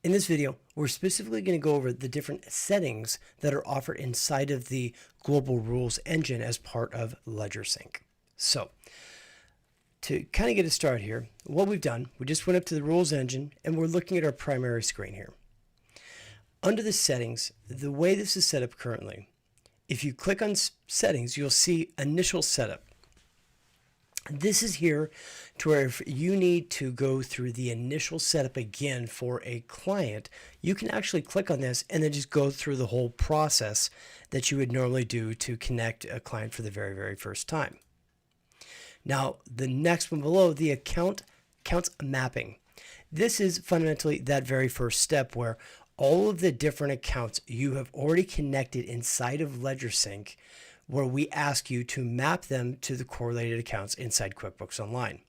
In this video, we're specifically going to go over the different settings that are offered inside of the global rules engine as part of Ledgersync. So, to kind of get us started here, what we've done, we just went up to the rules engine and we're looking at our primary screen here. Under the settings, the way this is set up currently, if you click on settings, you'll see initial setup. This is here to where if you need to go through the initial setup again for a client, you can actually click on this and then just go through the whole process that you would normally do to connect a client for the very, very first time. Now, the next one below, the accounts mapping. This is fundamentally that very first step where all of the different accounts you have already connected inside of Ledgersync, where we ask you to map them to the correlated accounts inside QuickBooks Online.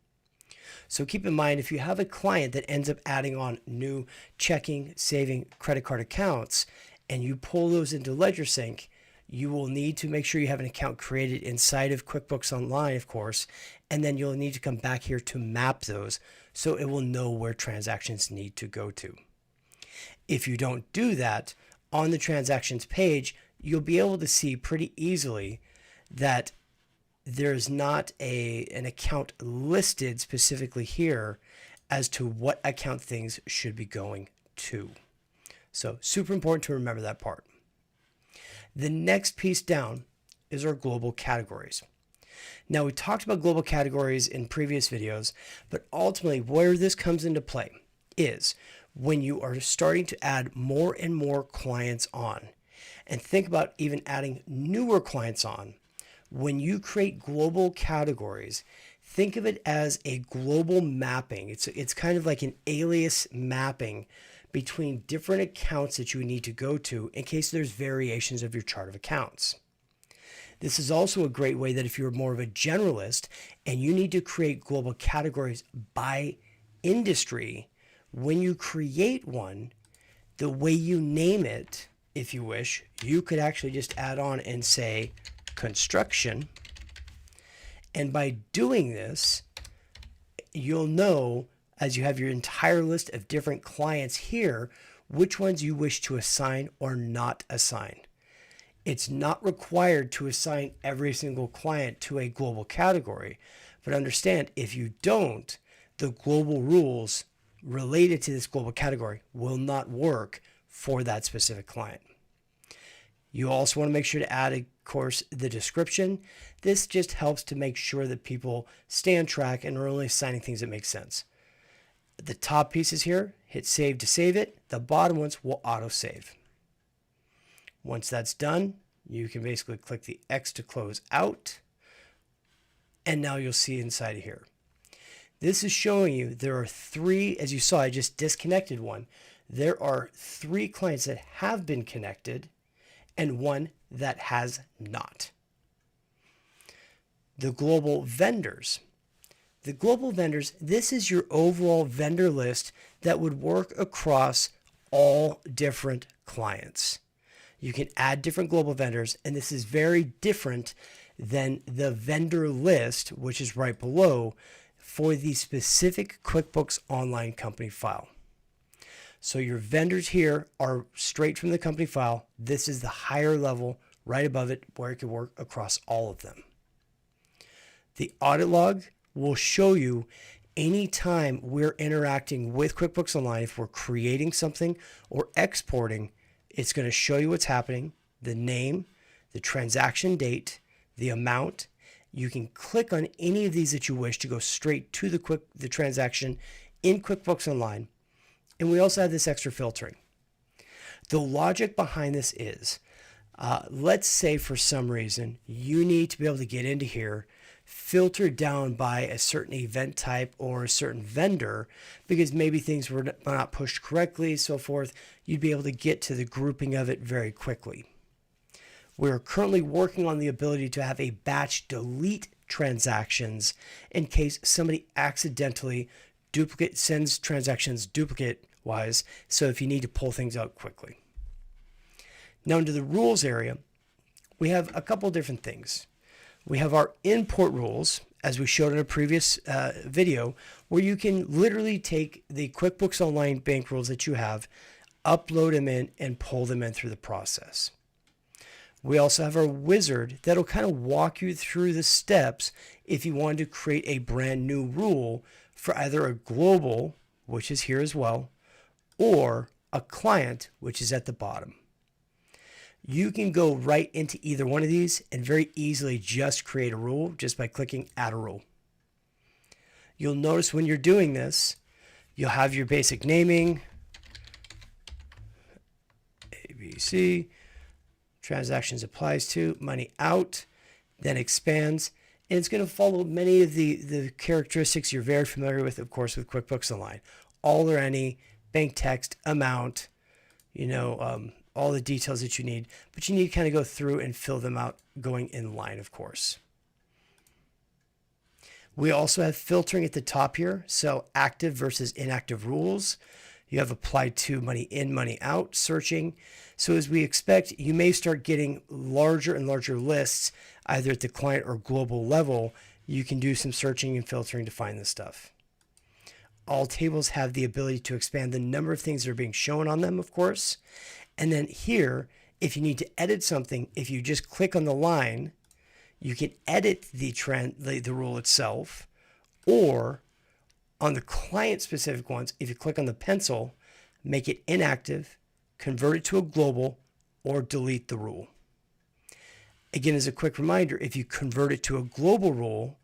So keep in mind, if you have a client that ends up adding on new checking, saving, credit card accounts, and you pull those into Ledgersync, you will need to make sure you have an account created inside of QuickBooks Online, of course, and then you'll need to come back here to map those so it will know where transactions need to go to. If you don't do that, on the transactions page, you'll be able to see pretty easily that there's not an account listed specifically here as to what account things should be going to. So super important to remember that part. The next piece down is our global categories. Now, we talked about global categories in previous videos, but ultimately where this comes into play is when you are starting to add more and more clients on. And think about even adding newer clients on. When you create global categories, think of it as a global mapping. It's kind of like an alias mapping between different accounts that you would need to go to in case there's variations of your chart of accounts. This is also a great way that if you're more of a generalist and you need to create global categories by industry, when you create one, the way you name it, if you wish, you could actually just add on and say construction. And by doing this, you'll know as you have your entire list of different clients here, which ones you wish to assign or not assign. It's not required to assign every single client to a global category, but understand if you don't, the global rules related to this global category will not work for that specific client. You also want to make sure to add, of course, the description. This just helps to make sure that people stay on track and are only assigning things that make sense. The top pieces here, hit save to save it. The bottom ones will auto save. Once that's done, you can basically click the X to close out. And now you'll see inside of here. This is showing you there are three, as you saw, I just disconnected one. There are 3 clients that have been connected and 1 that has not. The global vendors. The global vendors, this is your overall vendor list that would work across all different clients. You can add different global vendors, and this is very different than the vendor list, which is right below, for the specific QuickBooks Online company file. So your vendors here are straight from the company file. This is the higher level right above it where it can work across all of them. The audit log will show you anytime we're interacting with QuickBooks Online, if we're creating something or exporting, it's going to show you what's happening, the name, the transaction date, the amount. You can click on any of these that you wish to go straight to the transaction in QuickBooks Online. And we also have this extra filtering. The logic behind this is, let's say for some reason you need to be able to get into here, filter down by a certain event type or a certain vendor because maybe things were not pushed correctly, so forth. You'd be able to get to the grouping of it very quickly. We're currently working on the ability to have a batch delete transactions in case somebody accidentally sends transactions duplicate wise, so if you need to pull things out quickly. Now into the rules area, we have a couple different things. We have our import rules, as we showed in a previous video, where you can literally take the QuickBooks Online bank rules that you have, upload them in, and pull them in through the process. We also have our wizard that'll kind of walk you through the steps if you wanted to create a brand new rule for either a global, which is here as well, or a client, which is at the bottom. You can go right into either one of these and very easily just create a rule just by clicking add a rule. You'll notice when you're doing this, you'll have your basic naming, ABC, transactions applies to, money out, then expands, and it's going to follow many of the characteristics you're very familiar with, of course, with QuickBooks Online. All or any, bank text, amount, all the details that you need, but you need to kind of go through and fill them out going in line, of course. We also have filtering at the top here, so active versus inactive rules. You have applied to, money in, money out, searching. So as we expect, you may start getting larger and larger lists, either at the client or global level. You can do some searching and filtering to find this stuff. All tables have the ability to expand the number of things that are being shown on them, of course. And then here, if you need to edit something, if you just click on the line, you can edit the rule itself, or on the client-specific ones, if you click on the pencil, make it inactive, convert it to a global, or delete the rule. Again, as a quick reminder, if you convert it to a global rule,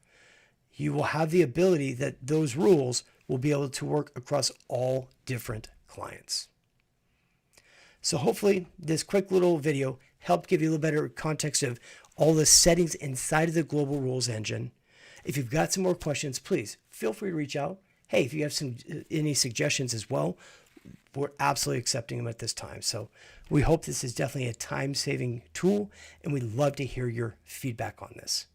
you will have the ability that those rules will be able to work across all different clients. So hopefully this quick little video helped give you a little better context of all the settings inside of the Global Rules engine. If you've got some more questions, please feel free to reach out. Hey, if you have any suggestions as well, we're absolutely accepting them at this time. So we hope this is definitely a time-saving tool, and we'd love to hear your feedback on this.